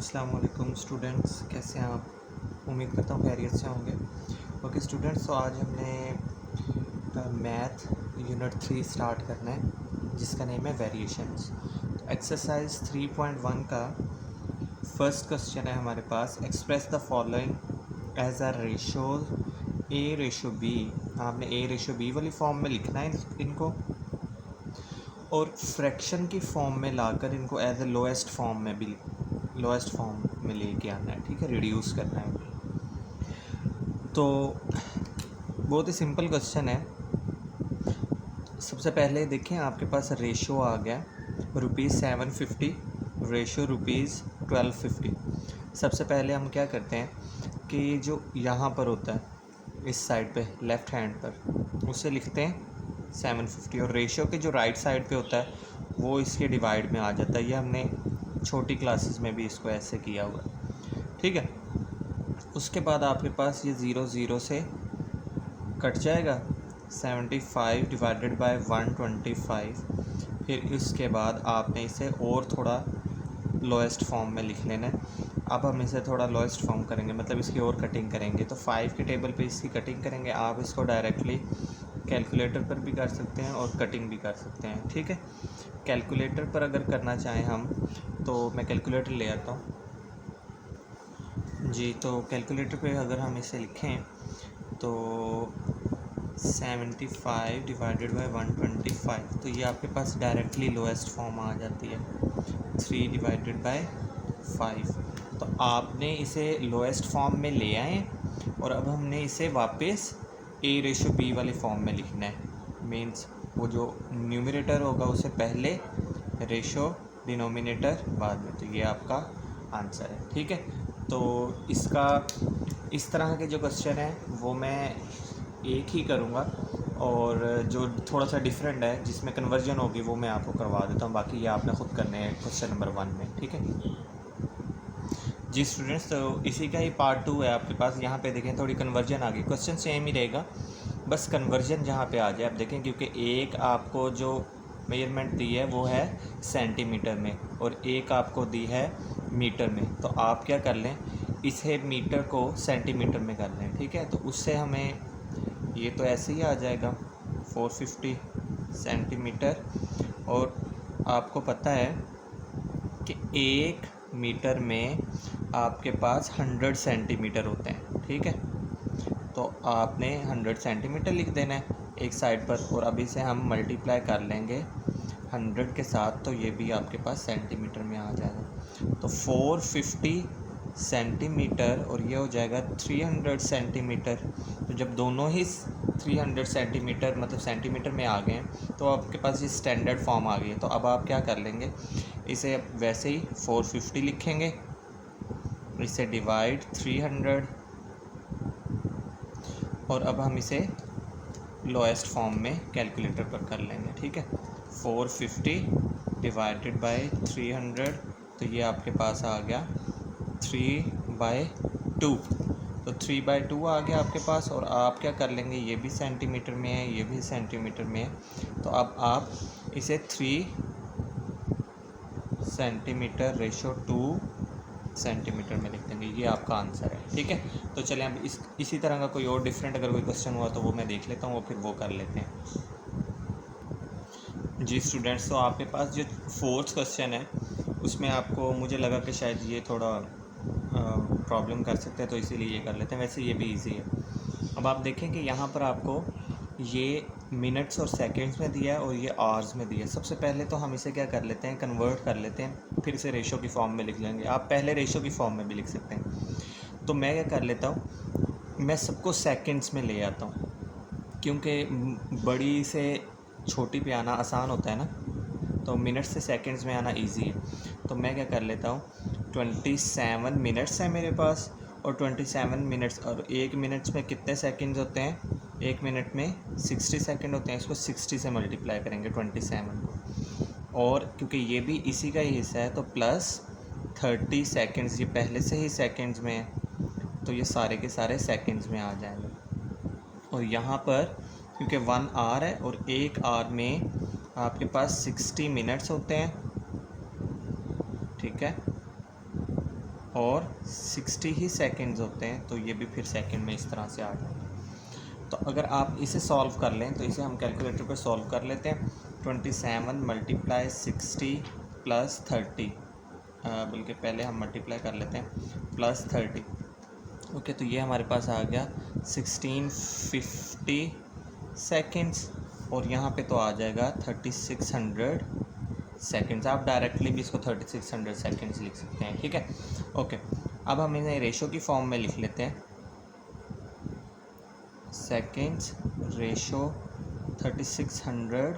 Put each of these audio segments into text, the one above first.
अस्सलाम वालेकुम स्टूडेंट्स, कैसे हैं आप? उम्मीद करता हूँ खैरियत से होंगे। ओके स्टूडेंट्स, तो आज हमने मैथ यूनिट 3 स्टार्ट करना है जिसका नेम है वेरिएशंस। एक्सरसाइज 3.1 का फर्स्ट क्वेश्चन है हमारे पास। Express the following as a ratio a ratio b. आपने ए रेशो बी वाली फॉर्म में लिखना है इनको, और फ्रैक्शन की फॉर्म में लाकर इनको एज ए लोएस्ट फॉर्म में लेके आना है। ठीक है, रिड्यूस करना है। तो बहुत ही सिंपल क्वेश्चन है। सबसे पहले देखें, आपके पास रेशो आ गया ₹750, रेशो ₹1250। सबसे पहले हम क्या करते हैं कि जो यहाँ पर होता है इस साइड पे लेफ़्ट हैंड पर, उसे लिखते हैं 750, और रेशो के जो राइट साइड पे होता है वो इसके डिवाइड में आ जाता है। ये हमने छोटी क्लासेस में भी इसको ऐसे किया हुआ है। ठीक है, उसके बाद आपके पास ये 0 0 से कट जाएगा, 75 डिवाइडेड बाय 125। फिर इसके बाद आपने इसे और थोड़ा लोएस्ट फॉर्म में लिख लेना है। अब हम इसे थोड़ा लोएस्ट फॉर्म करेंगे, मतलब इसकी और कटिंग करेंगे। तो 5 के टेबल पे इसकी कटिंग करेंगे। आप इसको डायरेक्टली कैलकुलेटर पर भी कर सकते हैं और कटिंग भी कर सकते हैं। ठीक है, कैलकुलेटर पर अगर करना चाहें हम, तो मैं कैलकुलेटर ले आता हूँ जी। तो कैलकुलेटर पे अगर हम इसे लिखें तो 75 डिवाइडेड बाई 125, तो ये आपके पास डायरेक्टली लोएस्ट फॉर्म आ जाती है, 3 डिवाइडेड बाई 5। तो आपने इसे लोएस्ट फॉर्म में ले आए, और अब हमने इसे वापस ए रेशो बी वाले फॉर्म में लिखना है। मीन्स वो जो न्यूमरेटर होगा उसे पहले, रेशो डिनोमिनेटर बाद में। तो ये आपका आंसर है। ठीक है, तो इसका इस तरह के जो क्वेश्चन है वो मैं एक ही करूँगा, और जो थोड़ा सा डिफरेंट है जिसमें कन्वर्जन होगी वो मैं आपको करवा देता हूँ। बाकी ये आपने ख़ुद करने हैं क्वेश्चन नंबर 1 में। ठीक है जी स्टूडेंट्स, तो इसी का ही पार्ट 2 है आपके पास। यहाँ पे देखें थोड़ी कन्वर्जन आ गई, क्वेश्चन सेम ही रहेगा, बस कन्वर्जन जहाँ पे आ जाए आप देखें, क्योंकि एक आपको जो मेजरमेंट दी है वो है सेंटीमीटर में और एक आपको दी है मीटर में। तो आप क्या कर लें, इसे मीटर को सेंटीमीटर में कर लें। ठीक है, तो उससे हमें ये तो ऐसे ही आ जाएगा 450 सेंटीमीटर, और आपको पता है कि 1 मीटर में आपके पास 100 सेंटीमीटर होते हैं। ठीक है, तो आपने 100 सेंटीमीटर लिख देना है एक साइड पर, और अभी से हम मल्टीप्लाई कर लेंगे 100 के साथ, तो ये भी आपके पास सेंटीमीटर में आ जाएगा। तो 450 सेंटीमीटर, और ये हो जाएगा 300 सेंटीमीटर। तो जब दोनों ही 300 सेंटीमीटर मतलब सेंटीमीटर में आ गए हैं, तो आपके पास ये स्टैंडर्ड फॉर्म आ गई है। तो अब आप क्या कर लेंगे, इसे वैसे ही 450 लिखेंगे, इसे डिवाइड 300, और अब हम इसे लोएस्ट फॉर्म में कैलकुलेटर पर कर लेंगे। ठीक है, 450 डिवाइडेड बाय 300, तो ये आपके पास आ गया 3/2। तो 3/2 आ गया आपके पास, और आप क्या कर लेंगे, ये भी सेंटीमीटर में है, ये भी सेंटीमीटर में है। तो अब आप इसे 3 सेंटीमीटर रेशो 2 सेंटीमीटर में लिख देंगे। ये आपका आंसर है। ठीक है, तो चलें अब इसी तरह का कोई और डिफरेंट अगर कोई क्वेश्चन हुआ तो वो मैं देख लेता हूँ, वो फिर वो कर लेते हैं जी स्टूडेंट्स। तो आपके पास जो 4th क्वेश्चन है उसमें आपको मुझे लगा कि शायद ये थोड़ा प्रॉब्लम कर सकते हैं, तो इसीलिए ये कर लेते हैं। वैसे ये भी इजी है। अब आप देखें कि यहाँ पर आपको ये मिनट्स और सेकंड्स में दिया है और ये आवर्स में दिया है। सबसे पहले तो हम इसे क्या कर लेते हैं, कन्वर्ट कर लेते हैं, फिर इसे रेशो की फॉर्म में लिख लेंगे। आप पहले रेशो की फॉर्म में भी लिख सकते हैं। तो मैं क्या कर लेता हूँ, मैं सबको सेकंड्स में ले आता हूँ, क्योंकि बड़ी से छोटी पे आना आसान होता है ना, तो मिनट्स से सेकंड्स में आना इजी है। तो मैं क्या कर लेता हूँ, 27 मिनट्स है मेरे पास, और 27 मिनट्स, और 1 मिनट्स में कितने सेकंड्स होते हैं, 1 मिनट में 60 सेकंड होते हैं। इसको 60 से मल्टीप्लाई करेंगे 27 को, और क्योंकि ये भी इसी का ही हिस्सा है तो प्लस 30 सेकंड्स, ये पहले से ही सेकंड्स में है तो ये सारे के सारे सेकंड्स में आ जाएंगे। और यहाँ पर क्योंकि 1 आवर है और 1 आवर में आपके पास 60 मिनट्स होते हैं। ठीक है, और 60 ही सेकंड्स होते हैं, तो ये भी फिर सेकंड में इस तरह से आ जाएगा। तो अगर आप इसे सॉल्व कर लें तो इसे हम कैलकुलेटर पे सॉल्व कर लेते हैं। 27 × 60 + 30, बल्कि पहले हम मल्टीप्लाई कर लेते हैं, +30। ओके, तो ये हमारे पास आ गया 1650 सेकंड्स, और यहाँ पे तो आ जाएगा 3600 सेकंड्स। आप डायरेक्टली भी इसको 3600 सेकंड्स लिख सकते हैं, ठीक है। ओके, अब हम इन्हें रेशो की फॉर्म में लिख लेते हैं। Seconds ratio 3600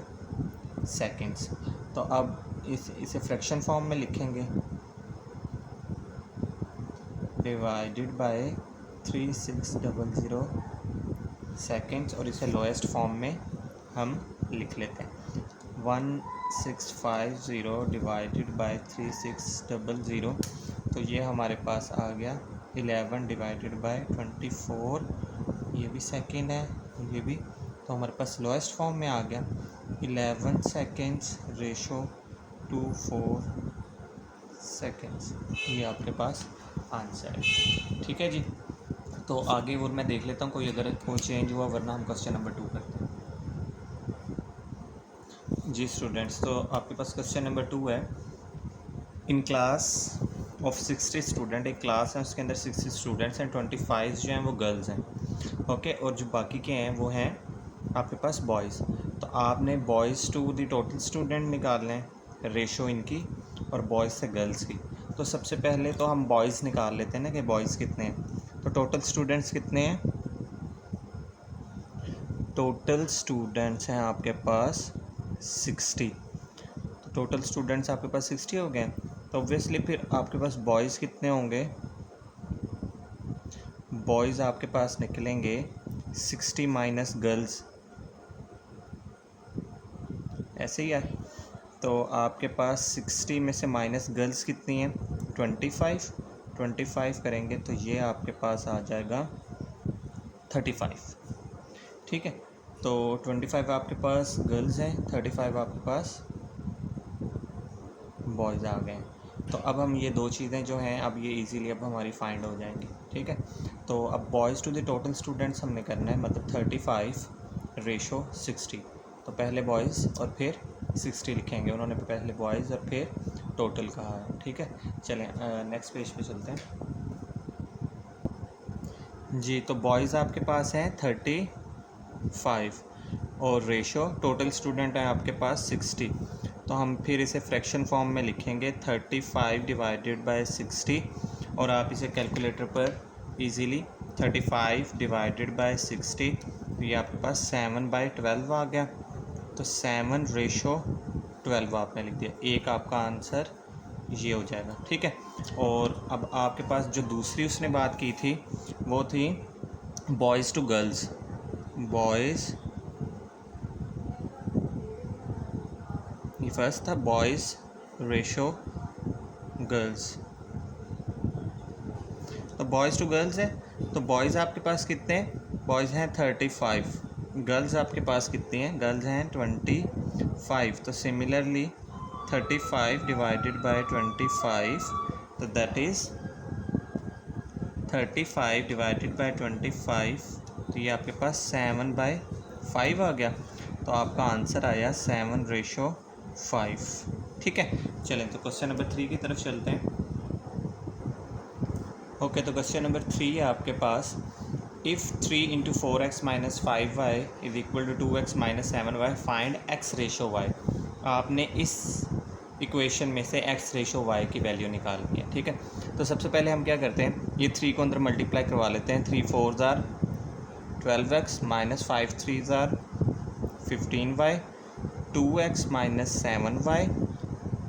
seconds. तो अब इसे फ्रैक्शन फॉर्म में लिखेंगे, डिवाइडेड बाय 3600 सेकंड्स, और इसे लोएस्ट फॉर्म में हम लिख लेते हैं 1650 डिवाइडेड बाय 3600। तो ये हमारे पास आ गया 11 डिवाइडेड बाय 24, ये भी सेकंड है, ये भी, तो हमारे पास लोएस्ट फॉर्म में आ गया 11 सेकंड्स रेशो 24 सेकंड्स। ये आपके पास आंसर है, ठीक है जी। तो आगे वो मैं देख लेता हूँ कोई अगर कोई चेंज हुआ, वरना हम क्वेश्चन नंबर 2 करते हैं। जी स्टूडेंट्स, तो आपके पास क्वेश्चन नंबर 2 है। इन क्लास ऑफ 60 स्टूडेंट, एक क्लास है उसके अंदर 60 स्टूडेंट्स हैं, 25 जो हैं वो गर्ल्स हैं, ओके, और जो बाकी के हैं वो हैं आपके पास बॉयज़। तो आपने boys to the total student निकालना है, रेशो इनकी, और बॉयज़ से गर्ल्स की। तो सबसे पहले तो हम बॉयज़ निकाल लेते हैं ना कि बॉयज़ कितने हैं। तो टोटल स्टूडेंट्स कितने हैं? टोटल स्टूडेंट्स हैं आपके पास 60। तो टोटल स्टूडेंट्स आपके पास 60 हो गए। तो ऑब्वियसली फिर आपके पास बॉयज़ कितने होंगे? बॉयज़ आपके पास निकलेंगे 60 माइनस गर्ल्स, ऐसे ही है। तो आपके पास 60 में से माइनस गर्ल्स कितनी हैं? 25 करेंगे तो ये आपके पास आ जाएगा 35, ठीक है। तो 25 आपके पास गर्ल्स हैं, 35 आपके पास बॉयज़ आ गए हैं। तो अब हम ये दो चीज़ें जो हैं अब ये इजीली अब हमारी फाइंड हो जाएंगी, ठीक है। तो अब boys to the total students हमने करना है, मतलब 35 रेशो 60। तो पहले बॉयज़ और फिर 60 लिखेंगे, उन्होंने पहले बॉयज़ और फिर टोटल कहा है, ठीक है। चलें नेक्स्ट पेज पे चलते हैं जी। तो बॉयज़ आपके पास हैं 35 और रेशो टोटल स्टूडेंट हैं आपके पास 60। तो हम फिर इसे फ्रैक्शन फॉर्म में लिखेंगे 35 डिवाइडेड बाय 60, और आप इसे कैलकुलेटर पर इजीली 35 डिवाइडेड बाय 60, तो ये आपके पास 7/12 आ गया। तो 7 रेशो 12 आपने लिख दिया, एक आपका आंसर ये हो जाएगा, ठीक है। और अब आपके पास जो दूसरी उसने बात की थी वो थी बॉयज़ टू गर्ल्स, बॉयज़, ये फर्स्ट था बॉयज़ रेशो गर्ल्स। तो बॉयज़ टू गर्ल्स है, तो बॉयज़ आपके पास कितने हैं? बॉयज़ हैं 35, गर्ल्स आपके पास कितनी हैं? गर्ल्स हैं 25। तो सिमिलरली 35 डिवाइडेड बाय 25, तो दैट इज़ 35 डिवाइडेड बाय 25, तो ये आपके पास 7/5 आ गया। तो आपका आंसर आया 7 रेशो 5, ठीक है। चलें तो क्वेश्चन नंबर 3 की तरफ चलते हैं। ओके, तो क्वेश्चन नंबर 3 है आपके पास, if 3 × 4x - 5y = 2x - 7y, find x ratio y। आपने इस इक्वेशन में से x रेशो y की वैल्यू निकालनी है, ठीक है। तो सबसे पहले हम क्या करते हैं, ये 3 को अंदर मल्टीप्लाई करवा लेते हैं। 3 4 ज़ार 12x - 5 3 ज़ार 15y, 2x - 7y।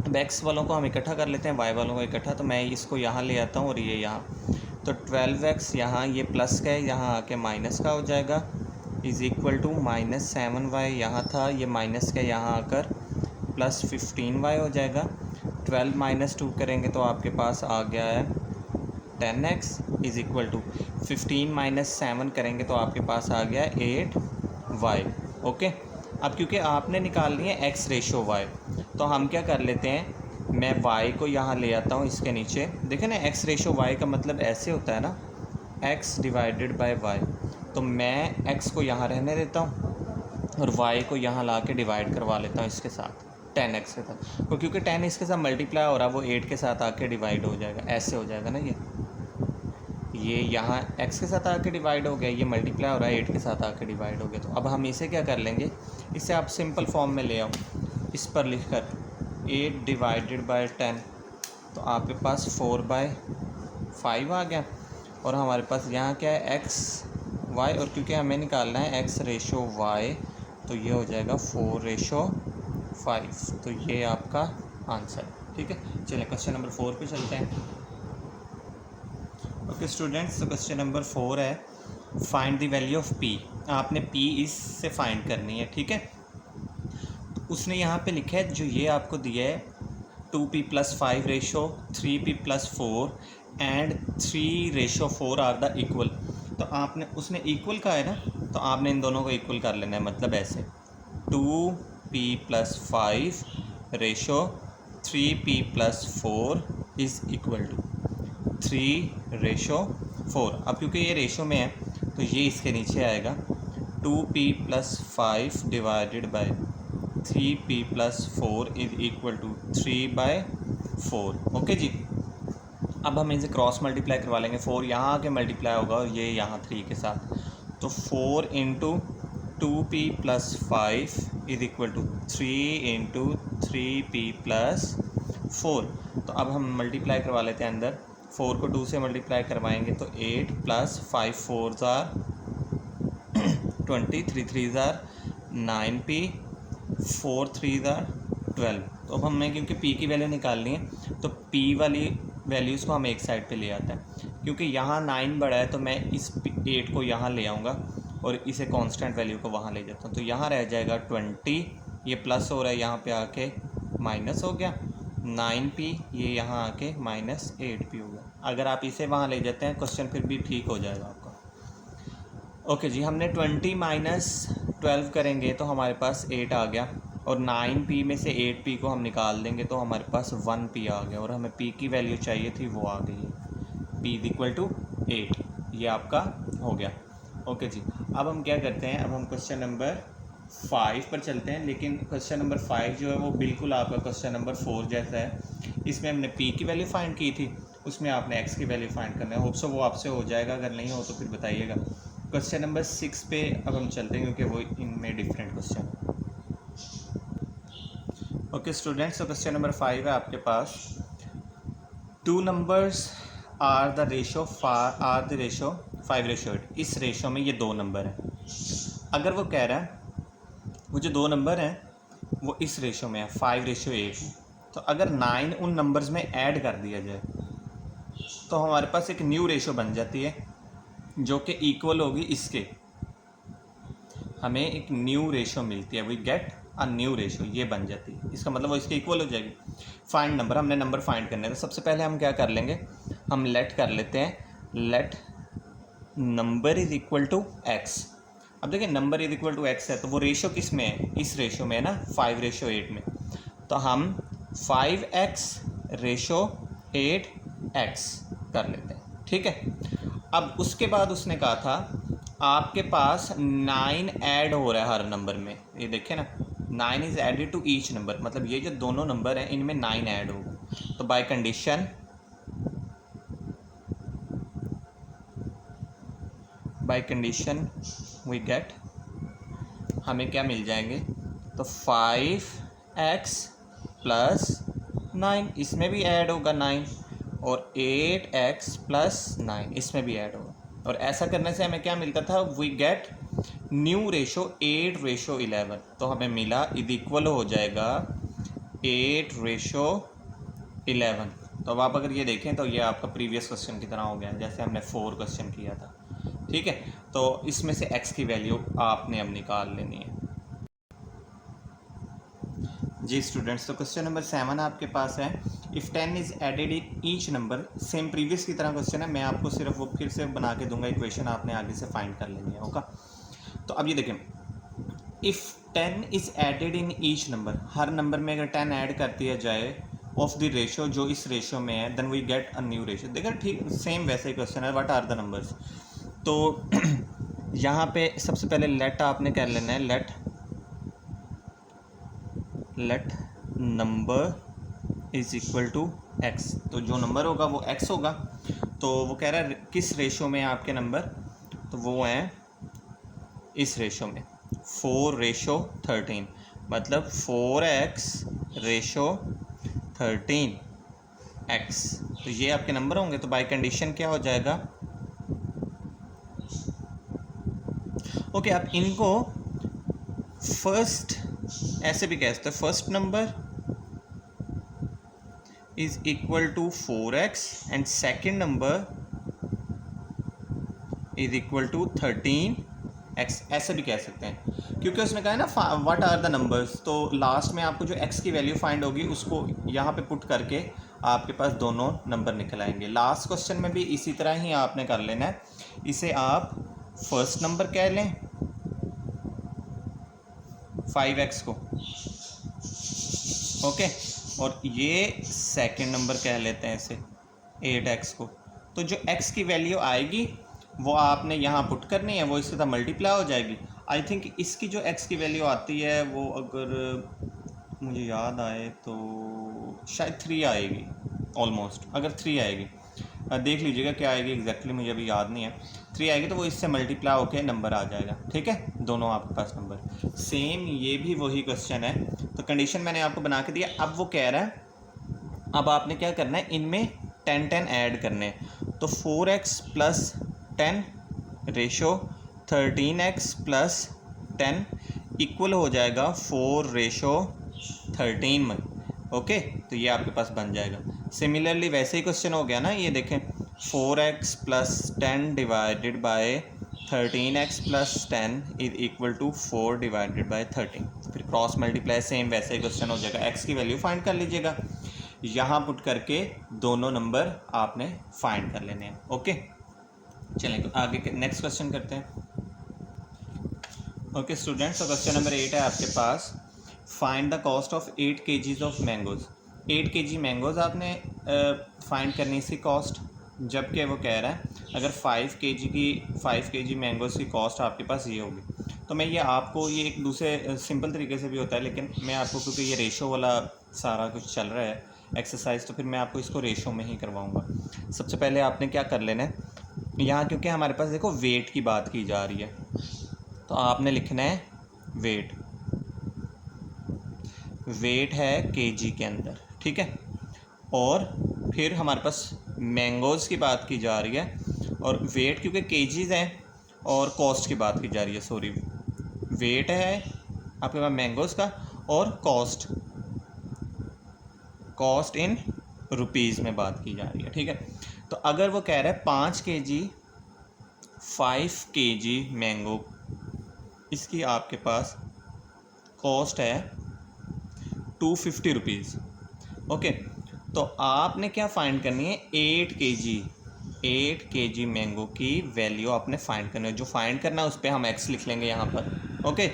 अब x वालों को हम इकट्ठा कर लेते हैं, y वालों को इकट्ठा, तो मैं इसको यहाँ ले आता हूँ और ये यहाँ। तो 12x यहाँ ये प्लस का है, यहाँ आके माइनस का हो जाएगा, = -7y यहाँ था, ये माइनस का यहाँ आकर +15y हो जाएगा। 12 - 2 करेंगे तो आपके पास आ गया है 10x, = 15 - 7 करेंगे तो आपके पास आ गया 8y, ओके। अब क्योंकि आपने निकालनी है x रेशो y, तो हम क्या कर लेते हैं, मैं y को यहाँ ले आता हूँ इसके नीचे, देखें ना x रेशो y का मतलब ऐसे होता है ना, x डिवाइडेड बाय y। तो मैं x को यहाँ रहने देता हूँ और y को यहाँ ला के डिवाइड करवा लेता हूँ इसके साथ 10x के साथ, तो क्योंकि 10 इसके साथ मल्टीप्लाई हो रहा है वो 8 के साथ आके डिवाइड हो जाएगा, ऐसे हो जाएगा ना। ये यहाँ x के साथ आके डिवाइड हो गया, ये मल्टीप्लाई हो रहा है 8 के साथ आके डिवाइड हो गया। तो अब हम इसे क्या कर लेंगे, इसे आप सिंपल फॉर्म में ले आओ, इस पर लिख कर 8 डिवाइडेड बाय 10, तो आपके पास 4/5 आ गया। और हमारे पास यहाँ क्या है, x y, और क्योंकि हमें निकालना है x रेशो y, तो ये हो जाएगा 4/5। तो ये आपका आंसर, ठीक है। चलिए क्वेश्चन नंबर 4 पे चलते हैं। ओके स्टूडेंट्स, तो क्वेश्चन नंबर 4 है, find the value of p। आपने p इससे फाइंड करनी है, ठीक है। तो उसने यहाँ पे लिखा है, जो ये आपको दिया है 2p+5 ratio 3p+4 and 3/4 are the equal. तो आपने, उसने इक्वल का है ना, तो आपने इन दोनों को इक्वल कर लेना है, मतलब ऐसे 2p+5 ratio 3p+4 is equal to 3/4। अब क्योंकि ये रेशो में है तो ये इसके नीचे आएगा 2p+5 divided by 3p+4 is equal to 3/4। Okay ji. अब हम इसे क्रॉस मल्टीप्लाई करवा लेंगे, 4 यहाँ आके मल्टीप्लाई होगा और ये यहाँ 3 के साथ, तो 4 × 2p+5 is equal to 3 × 3p+4। तो अब हम मल्टीप्लाई करवा लेते हैं, अंदर 4 को 2 से मल्टीप्लाई करवाएंगे तो 8 + 5 4s are 20, 3 3s are 9p, 4 3s are 12। तो अब हमें क्योंकि p की वैल्यू निकालनी है तो p वाली वैल्यूज़ को हम एक साइड पे ले आते हैं, क्योंकि यहाँ 9 बड़ा है तो मैं इस 8 को यहाँ ले आऊँगा और इसे कांस्टेंट वैल्यू को वहाँ ले जाता हूँ। तो यहाँ रह जाएगा 20, ये प्लस हो रहा है, यहाँ पे आके माइनस हो गया 9p, ये यहाँ आके -8p हो गया। अगर आप इसे वहाँ ले जाते हैं क्वेश्चन फिर भी ठीक हो जाएगा आपका। ओके जी, हमने 20 - 12 करेंगे तो हमारे पास 8 आ गया, और 9p में से 8p को हम निकाल देंगे तो हमारे पास 1p आ गया, और हमें p की वैल्यू चाहिए थी वो आ गई है, p = 8। ये आपका हो गया। ओके जी, अब हम क्या करते हैं, अब हम क्वेश्चन नंबर 5 पर चलते हैं। लेकिन क्वेश्चन नंबर 5 जो है वो बिल्कुल आपका क्वेश्चन नंबर 4 जैसा है। इसमें हमने p की वैल्यू फाइंड की थी, उसमें आपने x की वैल्यू फाइंड करना है। होप सो वो आपसे हो जाएगा, अगर नहीं हो तो फिर बताइएगा। क्वेश्चन नंबर 6 पे अब हम चलते हैं, क्योंकि वो इनमें डिफरेंट क्वेश्चन है। ओके स्टूडेंट्स, तो क्वेश्चन नंबर 5 है आपके पास, 2 नंबर्स आर द रेशो 5/8। इस रेशो में ये 2 नंबर हैं। अगर वो कह रहा है वो जो 2 नंबर हैं वो इस रेशो में है 5/8 में, तो अगर 9 उन नंबर्स में ऐड कर दिया जाए तो हमारे पास एक न्यू रेशो बन जाती है जो कि इक्वल होगी इसके। हमें एक न्यू रेशो मिलती है, we get a new ratio, ये बन जाती है। इसका मतलब वो इसके इक्वल हो जाएगी। फाइंड नंबर, हमने नंबर फाइंड करने हैं। तो सबसे पहले हम क्या कर लेंगे, हम लेट कर लेते हैं, let number is equal to x. अब देखिए number is equal to x है तो वो रेशो किस में है, इस रेशो में है ना, 5/8 में। तो हम 5x रेशो 8x कर लेते हैं, ठीक है। अब उसके बाद उसने कहा था आपके पास 9 ऐड हो रहा है हर नंबर में, ये देखिए ना, 9 is added to each number, मतलब ये जो दोनों नंबर हैं इनमें 9 ऐड होगा। तो बाय कंडीशन वी गेट, हमें क्या मिल जाएंगे, तो 5x + 9, इसमें भी ऐड होगा 9, और 8x + 9 इसमें भी ऐड होगा। और ऐसा करने से हमें क्या मिलता था, वी गेट न्यू रेशो 8/11। तो हमें मिला इज इक्वल हो जाएगा 8/11। तो अब आप अगर ये देखें तो ये आपका प्रीवियस क्वेश्चन की तरह हो गया, जैसे हमने 4 क्वेश्चन किया था, ठीक है। तो इसमें से x की वैल्यू आपने अब निकाल लेनी है जी स्टूडेंट्स। तो क्वेश्चन नंबर 7 आपके पास है, if 10 is added in each number, same previous की तरह क्वेश्चन है, मैं आपको सिर्फ वो फिर से बना के दूंगा, इक्वेशन आपने आगे से फाइंड कर लेनी है। ओके, तो अब ये देखें, if 10 is added in each number, हर नंबर में अगर 10 ऐड कर दिया जाए ऑफ द रेशियो जो इस रेशियो में है, then we get a new ratio. देखा ठीक सेम वैसे ही क्वेश्चन है, व्हाट आर द नंबर्स। तो यहाँ पे सबसे पहले लेट आपने कर लेना है, let number is equal to x. तो जो नंबर होगा वो एक्स होगा। तो वो कह रहा है किस रेशियो में है आपके नंबर, तो वो हैं इस रेशियो में 4:13, मतलब 4x रेशो 13x। तो ये आपके नंबर होंगे। तो बाय कंडीशन क्या हो जाएगा, ओके आप इनको फर्स्ट ऐसे भी कह सकते हैं, first number is equal to 4x and second number is equal to 13x, ऐसे भी कह सकते हैं, क्योंकि उसने कहा है ना व्हाट आर द नंबर्स। तो लास्ट में आपको जो x की वैल्यू फाइंड होगी उसको यहाँ पे पुट करके आपके पास दोनों नंबर निकल आएंगे। लास्ट क्वेश्चन में भी इसी तरह ही आपने कर लेना है। इसे आप फर्स्ट नंबर कह लें 5x को, ओके, और ये सेकंड नंबर कह लेते हैं इसे 8x को। तो जो x की वैल्यू आएगी वो आपने यहाँ पुट करनी है, वो इसके साथ मल्टीप्लाई हो जाएगी। आई थिंक इसकी जो x की वैल्यू आती है वो, अगर मुझे याद आए तो शायद 3 आएगी, ऑलमोस्ट, अगर 3 आएगी, देख लीजिएगा क्या आएगी एग्जैक्टली, मुझे अभी याद नहीं है। 3 आएगी तो वो इससे मल्टीप्लाई होके नंबर आ जाएगा, ठीक है, दोनों आपके पास नंबर सेम। ये भी वही क्वेश्चन है। तो कंडीशन मैंने आपको बना के दिया। अब वो कह रहा है अब आपने क्या करना है, इनमें 10 ऐड करने हैं। तो 4x plus 10 ratio 13x plus 10 equal हो जाएगा 4:13 में, ओके। तो ये आपके पास बन जाएगा। सिमिलरली वैसे ही क्वेश्चन हो गया ना, ये देखें 4x plus 10 divided by 13x plus 10 is equal to 4 divided by 13। फिर क्रॉस मल्टीप्लाई सेम वैसे ही क्वेश्चन हो जाएगा। x की वैल्यू फाइंड कर लीजिएगा, यहाँ पुट करके दोनों नंबर आपने फाइंड कर लेने हैं, ओके। चलें तो आगे नेक्स्ट क्वेश्चन करते हैं। ओके स्टूडेंट्स, तो क्वेश्चन नंबर 8 है आपके पास। Find the cost of 8 kgs of mangoes. 8 kg mangoes आपने फाइंड करनी इसकी कॉस्ट, जबकि वो कह रहा है अगर 5 kg मैंगोज़ की कॉस्ट आपके पास ये होगी। तो मैं ये आपको, ये एक दूसरे सिंपल तरीके से भी होता है, लेकिन मैं आपको, क्योंकि ये रेशो वाला सारा कुछ चल रहा है एक्सरसाइज, तो फिर मैं आपको इसको रेशो में ही करवाऊँगा। सबसे पहले आपने क्या कर लेना है, यहाँ क्योंकि हमारे पास देखो वेट की बात की जा रही है, तो आपने लिखना है वेट है केजी के अंदर, ठीक है। और फिर हमारे पास मैंगोज़ की बात की जा रही है, और वेट क्योंकि केजीज हैं, और कॉस्ट की बात की जा रही है, सॉरी, वेट है आपके पास मैंगोज़ का, और कॉस्ट इन रुपीज़ में बात की जा रही है, ठीक है। तो अगर वो कह रहा है 5 kg मैंगो, इसकी आपके पास कॉस्ट है 250 रुपीज़, ओके। तो आपने क्या फ़ाइंड करनी है, 8 kg मैंगो की वैल्यू आपने फ़ाइंड करनी है। जो फ़ाइंड करना है उस पर हम x लिख लेंगे यहाँ पर, ओके।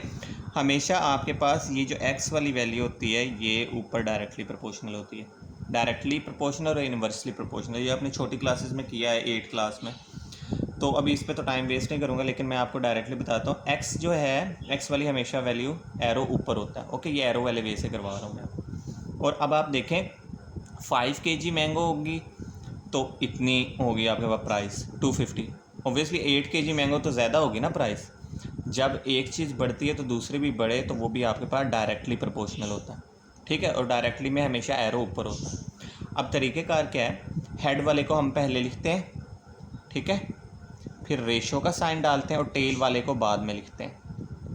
हमेशा आपके पास ये जो x वाली वैल्यू होती है ये ऊपर डायरेक्टली प्रोपोर्शनल होती है, डायरेक्टली प्रोपोर्शनल और इन्वर्सली प्रोपोर्शनल। ये आपने छोटी क्लासेस में किया है 8th क्लास में, तो अभी इस पे तो टाइम वेस्ट नहीं करूँगा, लेकिन मैं आपको डायरेक्टली बताता हूँ। x जो है, x वाली हमेशा वैल्यू एरो ऊपर होता है, ओके, ये एरो वाले वे से करवा रहा हूँ मैं आपको। और अब आप देखें 5 kg मैंगो होगी तो इतनी होगी आपके पास प्राइस 250। ऑब्वियसली 8 kg मैंगो तो ज़्यादा होगी ना प्राइस। जब एक चीज़ बढ़ती है तो दूसरी भी बढ़े, तो वो भी आपके पास डायरेक्टली प्रोपोर्शनल होता है, ठीक है। और डायरेक्टली में हमेशा एरो ऊपर होता है। अब तरीक़ेकार क्या है, हेड वाले को हम पहले लिखते हैं, ठीक है, फिर रेशो का साइन डालते हैं, और टेल वाले को बाद में लिखते हैं,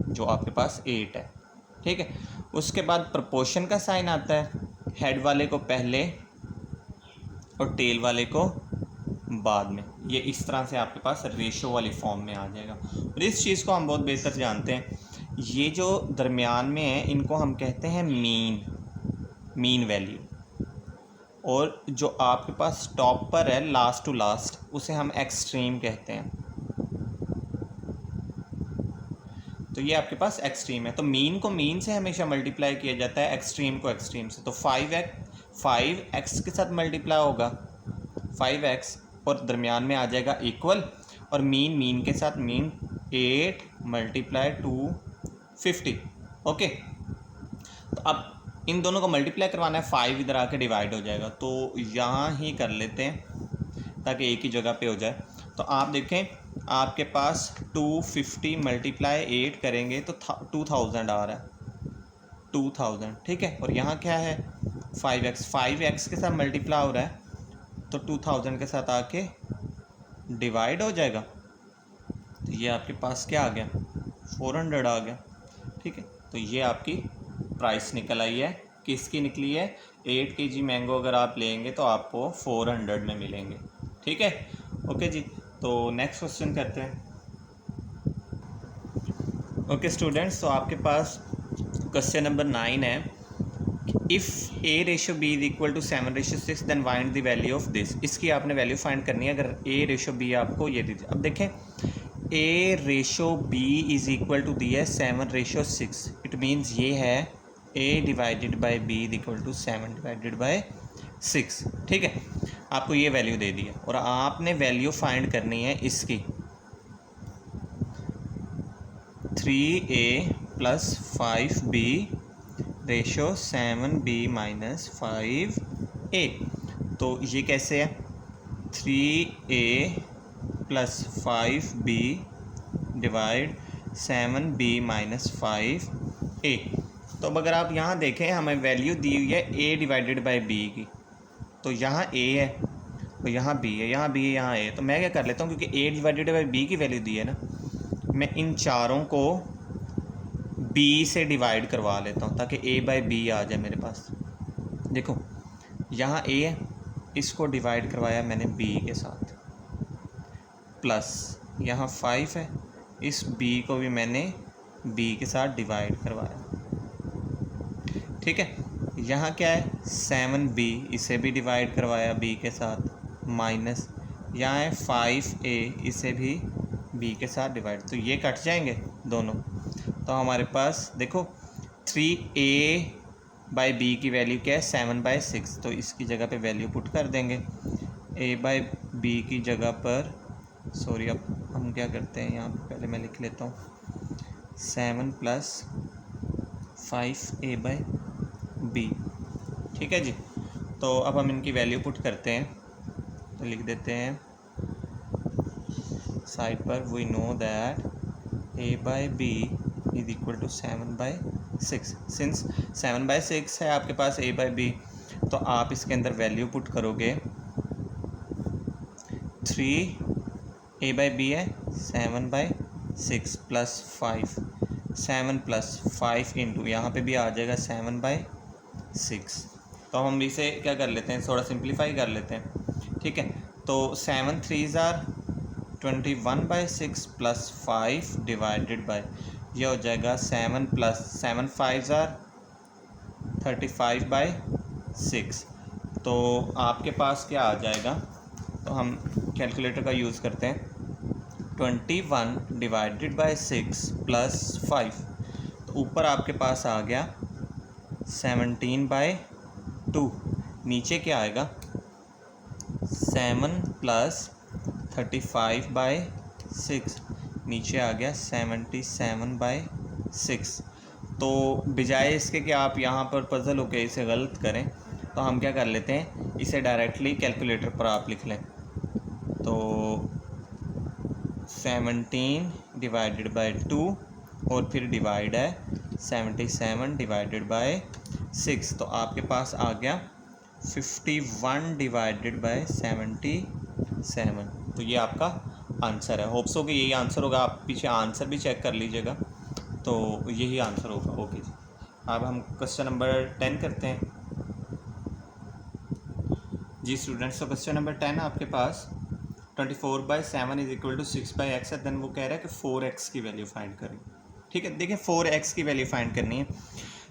जो आपके पास 8 है, ठीक है। उसके बाद प्रोपोर्शन का साइन आता है, हेड वाले को पहले और टेल वाले को बाद में। ये इस तरह से आपके पास रेशो वाली फॉर्म में आ जाएगा। और इस चीज़ को हम बहुत बेहतर जानते हैं, ये जो दरमियान में है इनको हम कहते हैं मीन वैल्यू, और जो आपके पास टॉप पर है लास्ट टू लास्ट उसे हम एक्सट्रीम कहते हैं। तो ये आपके पास एक्सट्रीम है, तो मीन को मीन से हमेशा मल्टीप्लाई किया जाता है, एक्सट्रीम को एक्सट्रीम से। तो 5x के साथ मल्टीप्लाई होगा 5x और दरमियान में आ जाएगा इक्वल, और मीन के साथ मीन 8 मल्टीप्लाई 250। ओके, तो अब इन दोनों को मल्टीप्लाई करवाना है, 5 इधर आके डिवाइड हो जाएगा, तो यहाँ ही कर लेते हैं ताकि एक ही जगह पे हो जाए। तो आप देखें आपके पास 250 मल्टीप्लाई 8 करेंगे तो 2000 आ रहा है, 2000, ठीक है। और यहाँ क्या है 5x के साथ मल्टीप्लाई हो रहा है तो 2000 के साथ आके डिवाइड हो जाएगा, तो ये आपके पास क्या आ गया 400 आ गया, ठीक है। तो ये आपकी प्राइस निकल आई है, किसकी निकली है 8 kg मैंगो अगर आप लेंगे तो आपको 400 में मिलेंगे, ठीक है। ओके जी, तो नेक्स्ट क्वेश्चन करते हैं। ओके स्टूडेंट्स, तो आपके पास क्वेश्चन नंबर 9 है, if A/B = 7/6 then find the value of this. इसकी आपने वैल्यू फाइंड करनी है। अगर A/B आपको ये दीजिए, अब देखें A/B = दी है 7/6, इट मीन्स ये है A/B = 7/6, ठीक है। आपको ये वैल्यू दे दी है और आपने वैल्यू फाइंड करनी है इसकी 3A + 5B ratio 7B - 5A। तो ये कैसे है 3A + 5B divide 7B - 5A। तो अब अगर आप यहाँ देखें हमें वैल्यू दी हुई है A/B की, तो यहाँ A है तो यहाँ B है, यहाँ B है, यहाँ A है। तो मैं क्या कर लेता हूँ, क्योंकि A/B की वैल्यू दी है ना, मैं इन चारों को B से डिवाइड करवा लेता हूँ ताकि A/B आ जाए मेरे पास। देखो यहाँ A है, इसको डिवाइड करवाया मैंने B के साथ, प्लस यहाँ 5 है, इस B को भी मैंने B के साथ डिवाइड करवाया, ठीक है। यहाँ क्या है 7B, इसे भी डिवाइड करवाया B के साथ, माइनस यहाँ है 5A, इसे भी B के साथ डिवाइड, तो ये कट जाएंगे दोनों। तो हमारे पास देखो 3A/B की वैल्यू क्या है 7/6, तो इसकी जगह पे वैल्यू पुट कर देंगे। A/B की जगह पर सॉरी, अब हम क्या करते हैं यहाँ पे पहले मैं लिख लेता हूँ 7 + 5A/B, ठीक है जी। तो अब हम इनकी वैल्यू पुट करते हैं, तो लिख देते हैं साइड पर we know that A/B = 7/6। Since 7/6 है आपके पास A/B, तो आप इसके अंदर वैल्यू पुट करोगे 3A/B है 7/6 + 5, 7 + 5 इंटू यहाँ पर भी आ जाएगा 7/6। तो हम इसे क्या कर लेते हैं, थोड़ा सिंप्लीफाई कर लेते हैं, ठीक है। तो 7 3s are 21/6 + 5 डिवाइडेड बाय, यह हो जाएगा 7 + 7 5s are 35/6। तो आपके पास क्या आ जाएगा, तो हम कैलकुलेटर का यूज़ करते हैं, 21 डिवाइडेड बाय 6 + 5, तो ऊपर आपके पास आ गया 17/2, नीचे क्या आएगा 7 + 35/6, नीचे आ गया 77/6। तो बजाय इसके कि आप यहाँ पर पजल होके इसे गलत करें, तो हम क्या कर लेते हैं, इसे डायरेक्टली कैलकुलेटर पर आप लिख लें। तो 17 डिवाइडेड बाय 2 और फिर डिवाइड है 77 डिवाइडेड बाय 6, तो आपके पास आ गया 51 डिवाइडेड बाय 77। तो ये आपका आंसर है। होप्स हो कि यही आंसर होगा, आप पीछे आंसर भी चेक कर लीजिएगा, तो यही आंसर होगा। ओके जी, अब हम क्वेश्चन नंबर 10 करते हैं जी स्टूडेंट्स। तो क्वेश्चन नंबर 10 आपके पास 24/7 = 6/x है। देन वो कह रहा है कि 4x की वैल्यू फाइंड करें, ठीक है। देखिए 4x की वैल्यू फाइंड करनी है,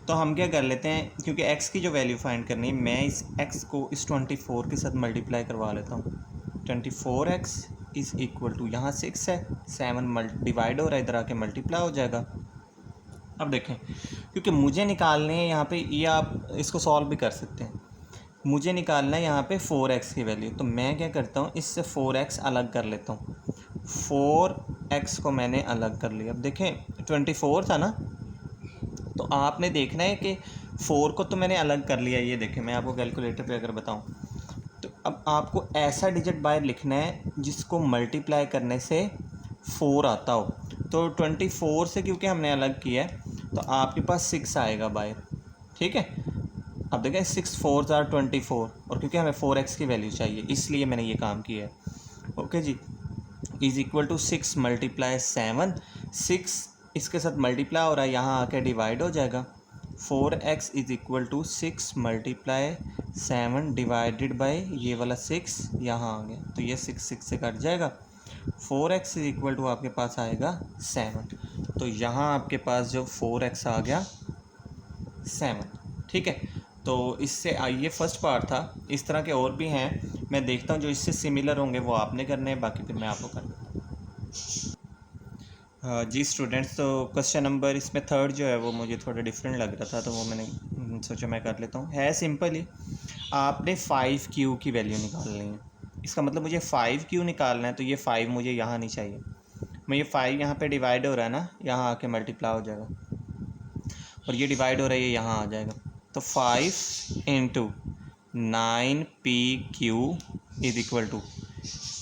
तो हम क्या कर लेते हैं, क्योंकि x की जो वैल्यू फाइंड करनी है, मैं इस x को इस 24 के साथ मल्टीप्लाई करवा लेता हूँ। 24x = यहाँ 6 है, 7 डिवाइड हो रहा है, इधर आके मल्टीप्लाई हो जाएगा। अब देखें क्योंकि मुझे निकालने हैं यहाँ पे, ये आप इसको सॉल्व भी कर सकते हैं। मुझे निकालना है यहाँ पे 4x की वैल्यू। तो मैं क्या करता हूँ, इससे 4x अलग कर लेता हूँ। 4x को मैंने अलग कर लिया। अब देखें 24 था ना, तो आपने देखना है कि 4 को तो मैंने अलग कर लिया। ये देखें, मैं आपको कैलकुलेटर पे अगर बताऊँ, तो अब आपको ऐसा डिजिट बाहर लिखना है जिसको मल्टीप्लाई करने से 4 आता हो। तो 24 से क्योंकि हमने अलग किया है, तो आपके पास 6 आएगा बाहर। ठीक है, अब देखें 6 4 ज़ार 24, और क्योंकि हमें 4x की वैल्यू चाहिए इसलिए मैंने ये काम किया है। ओके जी, इज़ इक्वल टू 6 मल्टीप्लाई 7। 6 इसके साथ मल्टीप्लाई हो रहा है, यहाँ आके डिवाइड हो जाएगा। 4x is equal to 6 multiply 7 divided by ये वाला 6 यहाँ आ गया, तो ये 6 से कट जाएगा। 4x इज इक्वल टू आपके पास आएगा 7। तो यहाँ आपके पास जो 4x आ गया 7। ठीक है, तो इससे ये फर्स्ट पार्ट था। इस तरह के और भी हैं, मैं देखता हूँ जो इससे सिमिलर होंगे वो आपने करने हैं, बाकी फिर मैं आपको कर देता हूँ। जी स्टूडेंट्स, तो क्वेश्चन नंबर इसमें थर्ड जो है वो मुझे थोड़ा डिफरेंट लग रहा था, तो वो मैंने सोचा मैं कर लेता हूँ। है सिंपल ही, आपने 5q की वैल्यू निकालनी है। इसका मतलब मुझे 5q निकालना है, तो ये 5 मुझे यहाँ नहीं चाहिए। मैं ये 5 यहाँ पे डिवाइड हो रहा है ना, यहाँ आके मल्टीप्लाई हो जाएगा, और ये डिवाइड हो रहा है, ये यहाँ आ जाएगा। तो 5 into 9pq is equal to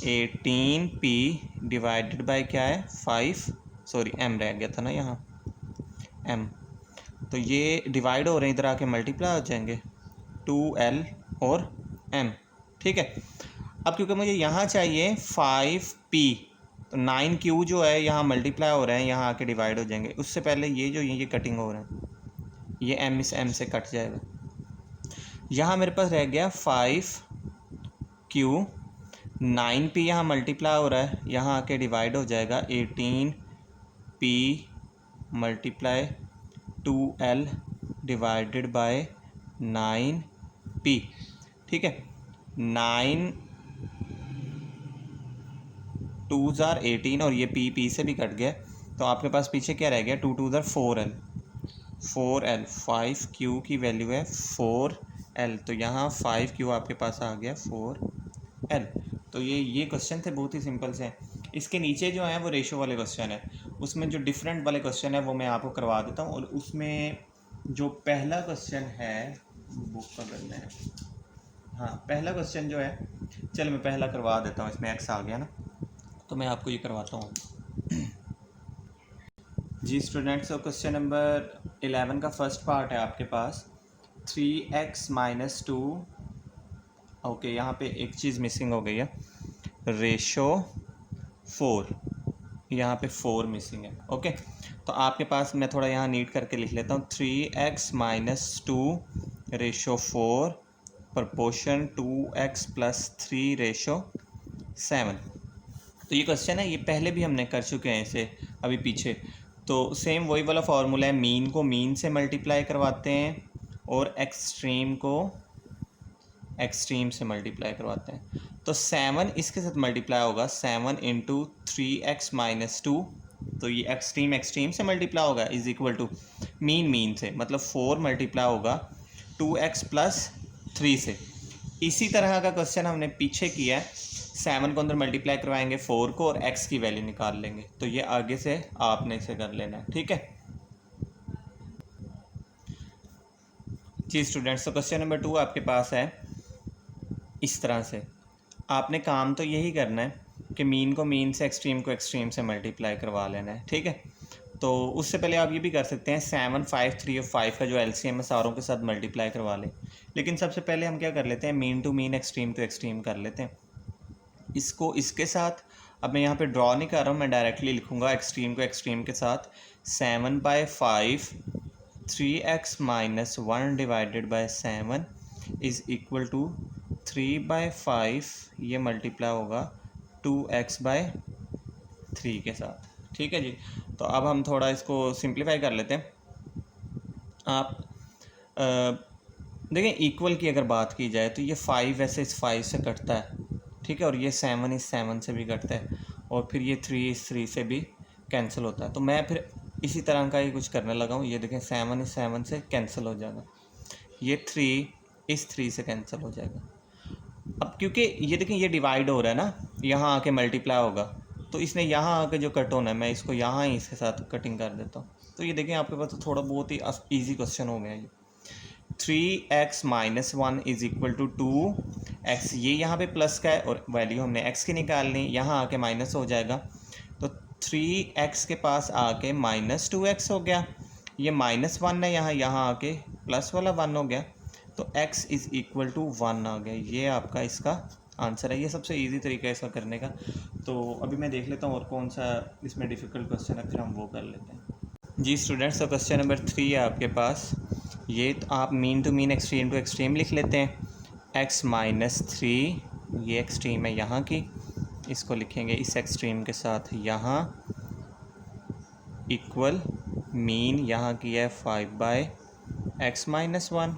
18p divided by क्या है 5, सॉरी m रह गया था ना यहाँ m। तो ये डिवाइड हो रहे हैं, इधर आके मल्टीप्लाई हो जाएंगे 2l और m। ठीक है, अब क्योंकि मुझे यहाँ चाहिए 5p, तो 9q जो है यहाँ मल्टीप्लाई हो रहे हैं, यहाँ आके डिवाइड हो जाएंगे। उससे पहले ये जो ये कटिंग हो रहे हैं, ये m इस m से कट जाएगा। यहाँ मेरे पास रह गया 5q, 9p यहाँ मल्टीप्लाई हो रहा है, यहाँ आके डिवाइड हो जाएगा 18p multiply 2l divided by 9p। ठीक है, 9 2 ज़ार 18 और ये p से भी कट गया, तो आपके पास पीछे क्या रह गया 2 2 ज़ार 4l। 5q की वैल्यू है 4l, तो यहाँ 5q आपके पास आ गया 4l। तो ये क्वेश्चन थे, बहुत ही सिंपल से हैं। इसके नीचे जो है वो रेशो वाले क्वेश्चन है, उसमें जो डिफरेंट वाले क्वेश्चन है वो मैं आपको करवा देता हूँ। और उसमें जो पहला क्वेश्चन है बुक का करना है, हाँ पहला क्वेश्चन जो है, चलो मैं पहला करवा देता हूँ। इसमें x आ गया ना, तो मैं आपको ये करवाता हूँ। जी स्टूडेंट्स, तो क्वेश्चन नंबर 11 का फर्स्ट पार्ट है आपके पास 3x माइनस 2। ओके, यहाँ पे एक चीज़ मिसिंग हो गई है, रेशो 4, यहाँ पे 4 मिसिंग है। ओके, तो आपके पास मैं थोड़ा यहाँ नीट करके लिख लेता हूँ 3x minus 2 ratio 4 proportion 2x plus 3 ratio 7। तो ये क्वेश्चन है, ये पहले भी हमने कर चुके हैं इसे अभी पीछे। तो सेम वही वाला फार्मूला है, मीन को मीन से मल्टीप्लाई करवाते हैं और एक्सट्रीम को एक्सट्रीम से मल्टीप्लाई करवाते हैं। तो 7 इसके साथ मल्टीप्लाई होगा, 7 इंटू 3x माइनस 2, तो ये एक्सट्रीम एक्सट्रीम से मल्टीप्लाई होगा is equal to mean mean से, मतलब 4 मल्टीप्लाई होगा 2x प्लस 3 से। इसी तरह का क्वेश्चन हमने पीछे किया है, 7 को अंदर मल्टीप्लाई करवाएंगे 4 को और x की वैल्यू निकाल लेंगे। तो ये आगे से आपने इसे कर लेना है। ठीक है जी स्टूडेंट्स, तो क्वेश्चन नंबर 2 आपके पास है इस तरह से। आपने काम तो यही करना है कि मीन को मीन से एक्सट्रीम को एक्सट्रीम से मल्टीप्लाई करवा लेना है। ठीक है, तो उससे पहले आप ये भी कर सकते हैं 7 5 3 और 5 का जो एलसीएम है सारों के साथ मल्टीप्लाई करवा लें। लेकिन सबसे पहले हम क्या कर लेते हैं, mean to mean extreme to extreme कर लेते हैं। इसको इसके साथ अब मैं यहाँ पे ड्रॉ नहीं कर रहा हूँ, मैं डायरेक्टली लिखूँगा एक्सट्रीम को एक्सट्रीम के साथ। 7/5 3x minus 1 divided by 7 is equal to 3/5, ये मल्टीप्लाई होगा 2x/3 के साथ। ठीक है जी, तो अब हम थोड़ा इसको सिंप्लीफाई कर लेते हैं। आप देखें, इक्वल की अगर बात की जाए तो ये 5 वैसे इस 5 से कटता है। ठीक है, और ये 7 इस 7 से भी कटता है, और फिर ये 3 इस 3 से भी कैंसिल होता है। तो मैं फिर इसी तरह का ही कुछ करने लगा हूँ। ये देखें 7 इस 7 से कैंसिल हो जाएगा, ये 3 इस 3 से कैंसिल हो जाएगा। अब क्योंकि ये देखें ये डिवाइड हो रहा है ना, यहाँ आके मल्टीप्लाई होगा, तो इसने यहाँ आके जो कट होना है मैं इसको यहाँ ही इसके साथ कटिंग कर देता हूँ। तो ये देखें आपके पास तो थोड़ा बहुत ही ईजी क्वेश्चन हो गया ये। 3x - 1 is equal to 2x, ये यहाँ पे प्लस का है और वैल्यू हमने x की निकालनी, यहाँ आके माइनस हो जाएगा। तो 3x के पास आके -2x हो गया, ये -1 है यहाँ आके प्लस वाला 1 हो गया, तो x इज़ इक्वल टू 1 आ गया। ये आपका इसका आंसर है। ये सबसे इजी तरीका है इसका करने का। तो अभी मैं देख लेता हूँ और कौन सा इसमें डिफ़िकल्ट क्वेश्चन है, फिर हम वो कर लेते हैं। जी स्टूडेंट्स, तो क्वेश्चन नंबर 3 है आपके पास। ये तो आप mean to mean extreme to extreme लिख लेते हैं। x - 3 ये एक्सट्रीम है यहाँ की, इसको लिखेंगे इस एक्सट्रीम के साथ यहाँ, इक्वल मीन यहाँ की है 5/x - 1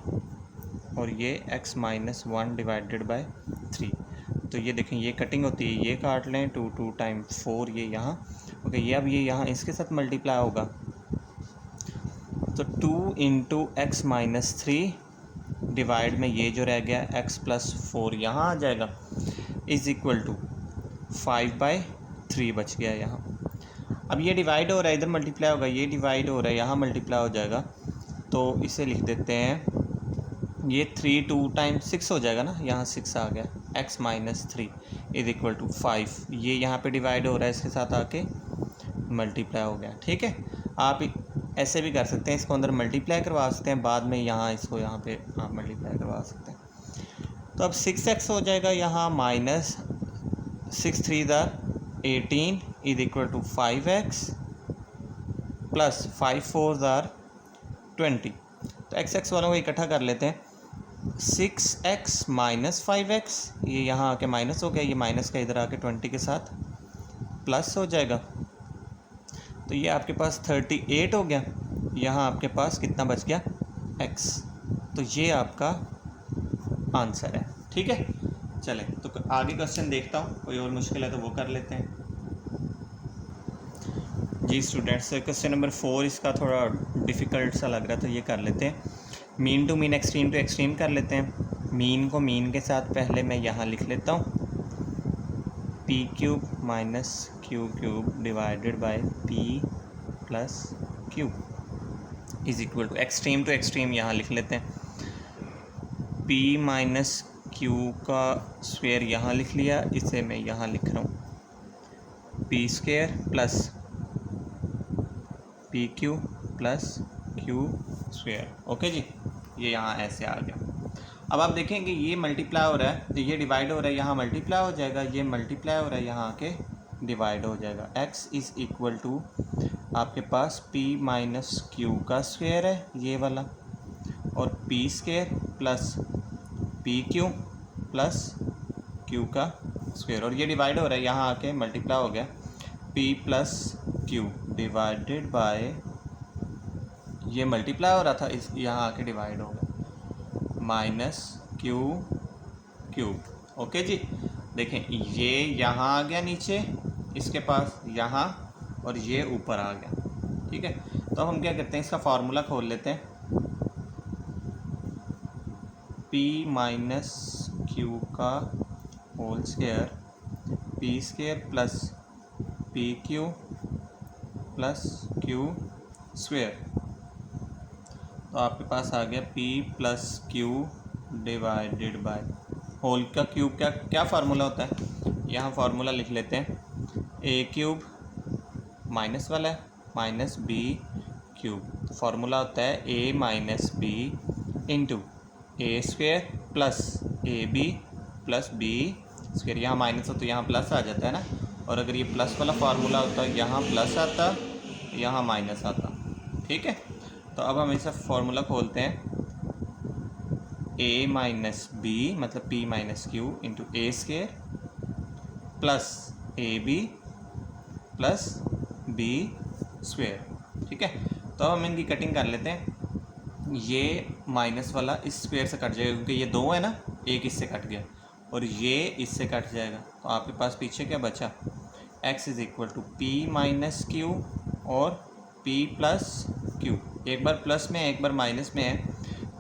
और ये x - 1 डिवाइडेड बाय 3। तो ये देखें ये कटिंग होती है, ये काट लें, 2 2 टाइम्स 4 ये यहाँ, ओके ये अब ये यहाँ इसके साथ मल्टीप्लाई होगा, तो 2 इंटू x - 3 डिवाइड में ये जो रह गया x + 4 यहाँ आ जाएगा, इज़ इक्वल टू 5/3 बच गया यहाँ। अब ये डिवाइड हो रहा है, इधर मल्टीप्लाई होगा, ये डिवाइड हो रहा है, यहाँ मल्टीप्लाई हो जाएगा, तो इसे लिख देते हैं, ये 3 2 टाइम्स 6 हो जाएगा ना, यहाँ 6 आ गया, x - 3 इज इक्वल टू 5, ये यहाँ पे डिवाइड हो रहा है, इसके साथ आके मल्टीप्लाई हो गया। ठीक है, आप ऐसे भी कर सकते हैं, इसको अंदर मल्टीप्लाई करवा सकते हैं, बाद में यहाँ इसको यहाँ पे आप मल्टीप्लाई करवा सकते हैं। तो अब 6x हो जाएगा यहाँ, -6 3 * 18 is equal to 5x plus 5 4 * 20। तो x वालों को इकट्ठा कर लेते हैं। 6x - 5x ये यहाँ आके माइनस हो गया, ये माइनस का इधर आके 20 के साथ प्लस हो जाएगा, तो ये आपके पास 38 हो गया। यहाँ आपके पास कितना बच गया, x। तो ये आपका आंसर है। ठीक है, चलें तो आगे क्वेश्चन देखता हूँ, कोई और मुश्किल है तो वो कर लेते हैं। जी स्टूडेंट्स, क्वेश्चन नंबर 4 इसका थोड़ा डिफ़िकल्ट सा लग रहा है, तो ये कर लेते हैं। Mean to mean extreme to extreme कर लेते हैं। मीन को मीन के साथ पहले मैं यहाँ लिख लेता हूँ, p³ - q³ divided by p + q is equal to extreme to extreme यहाँ लिख लेते हैं। p - q का स्क्वायर यहाँ लिख लिया, इसे मैं यहाँ लिख रहा हूँ p² plus pq plus q²। Okay ji, ये यहाँ ऐसे आ गया। अब आप देखें कि ये मल्टीप्लाई हो रहा है, तो ये डिवाइड हो रहा है, यहाँ मल्टीप्लाई हो जाएगा, ये मल्टीप्लाई हो रहा है, यहाँ आके डिवाइड हो जाएगा। x इज़ इक्वल टू आपके पास p - q का स्क्वायर है ये वाला, और p² plus pq plus q का स्क्वायर, और ये डिवाइड हो रहा है, यहाँ आके मल्टीप्लाई हो गया, p + q डिवाइडेड बाय, ये मल्टीप्लाई हो रहा था, इस यहाँ आके डिवाइड हो गया, -q³। ओके जी, देखें ये यहाँ आ गया नीचे इसके पास यहाँ, और ये ऊपर आ गया। ठीक है, तो हम क्या करते हैं, इसका फार्मूला खोल लेते हैं। p - q का whole square p² plus pq plus q², तो आपके पास आ गया p + q divided by whole का क्यूब। क्या फार्मूला होता है, यहाँ फार्मूला लिख लेते हैं, a³ माइनस वाला है -b³, तो फार्मूला होता है a - b into a² plus ab plus b²। यहाँ माइनस हो तो यहाँ प्लस आ जाता है ना, और अगर ये प्लस वाला फार्मूला होता है, यहाँ प्लस आता, यहाँ माइनस आता। ठीक है, तो अब हम इसे फार्मूला खोलते हैं, a - b मतलब p - q into a² plus ab plus b²। ठीक है, तो अब हम इनकी कटिंग कर लेते हैं। ये माइनस वाला इस स्क्वायर से कट जाएगा, क्योंकि ये 2 है ना, एक इससे कट गया, और ये इससे कट जाएगा, तो आपके पास पीछे क्या बचा, x is equal to p - q और p + q, एक बार प्लस में है एक बार माइनस में है,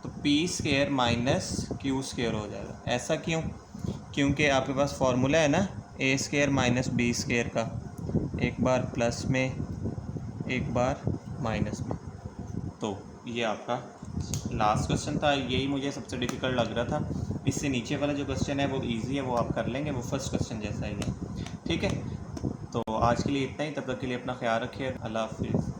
तो P square minus Q square हो जाएगा। ऐसा क्यों? क्योंकि आपके पास फार्मूला है ना ए स्क्वायर माइनस बी स्क्वायर का, एक बार प्लस में एक बार माइनस में। तो ये आपका लास्ट क्वेश्चन था, यही मुझे सबसे डिफ़िकल्ट लग रहा था। इससे नीचे वाला जो क्वेश्चन है वो इजी है, वो आप कर लेंगे, वो फर्स्ट क्वेश्चन जैसा ही है। ठीक है, तो आज के लिए इतना ही। तब तक के लिए अपना ख्याल रखिए। अल्लाह हाफिज़।